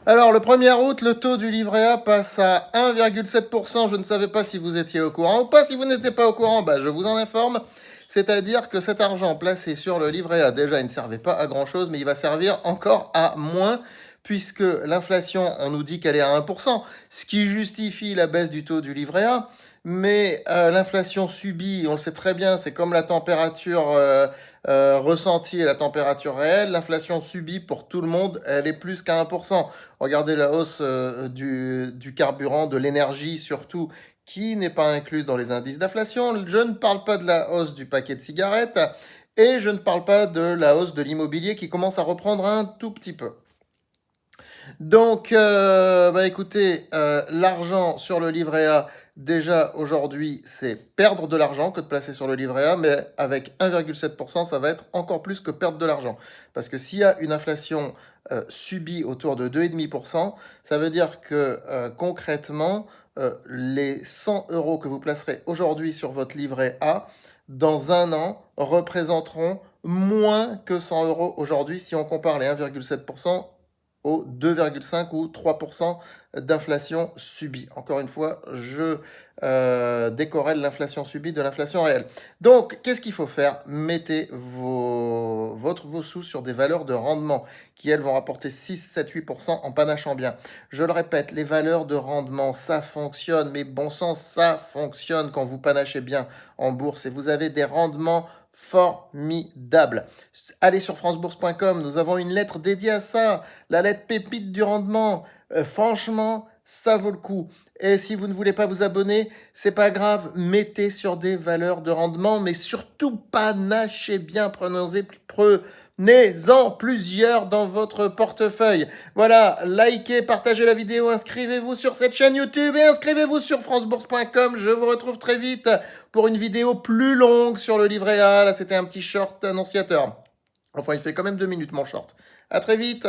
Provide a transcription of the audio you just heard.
Alors, le 1er août, le taux du livret A passe à 1,7%. Je ne savais pas si vous étiez au courant ou pas. Si vous n'étiez pas au courant, bah, je vous en informe. C'est-à-dire que cet argent placé sur le livret A, déjà, il ne servait pas à grand-chose, mais il va servir encore à moins, puisque l'inflation, on nous dit qu'elle est à 1%, ce qui justifie la baisse du taux du livret A. Mais l'inflation subie, on le sait très bien, c'est comme la température ressentie et la température réelle. L'inflation subie pour tout le monde, elle est plus qu'à 1%. Regardez la hausse du carburant, de l'énergie surtout, qui n'est pas incluse dans les indices d'inflation. Je ne parle pas de la hausse du paquet de cigarettes et je ne parle pas de la hausse de l'immobilier qui commence à reprendre un tout petit peu. Donc, bah écoutez, l'argent sur le livret A, déjà aujourd'hui, c'est perdre de l'argent que de placer sur le livret A, mais avec 1,7%, ça va être encore plus que perdre de l'argent. Parce que s'il y a une inflation subie autour de 2,5%, ça veut dire que concrètement, les 100 euros que vous placerez aujourd'hui sur votre livret A, dans un an, représenteront moins que 100 euros aujourd'hui si on compare les 1,7% aux 2,5 ou 3% d'inflation subie. Encore une fois, je décorrèle l'inflation subie de l'inflation réelle. Donc, qu'est-ce qu'il faut faire? Mettez vos sous sur des valeurs de rendement qui, elles, vont rapporter 6, 7, 8% en panachant bien. Je le répète, les valeurs de rendement, ça fonctionne, mais bon sang, ça fonctionne quand vous panachez bien en bourse et vous avez des rendements formidables. Allez sur francebourse.com, nous avons une lettre dédiée à ça, la lettre pépite du rendement. Franchement, ça vaut le coup. Et si vous ne voulez pas vous abonner, c'est pas grave, mettez sur des valeurs de rendement, mais surtout panachez bien, prenez-en plusieurs dans votre portefeuille. Voilà, likez, partagez la vidéo, inscrivez-vous sur cette chaîne YouTube et inscrivez-vous sur francebourse.com. Je vous retrouve très vite pour une vidéo plus longue sur le livret A. Là, c'était un petit short annonciateur. Enfin, il fait quand même 2 minutes, mon short. À très vite.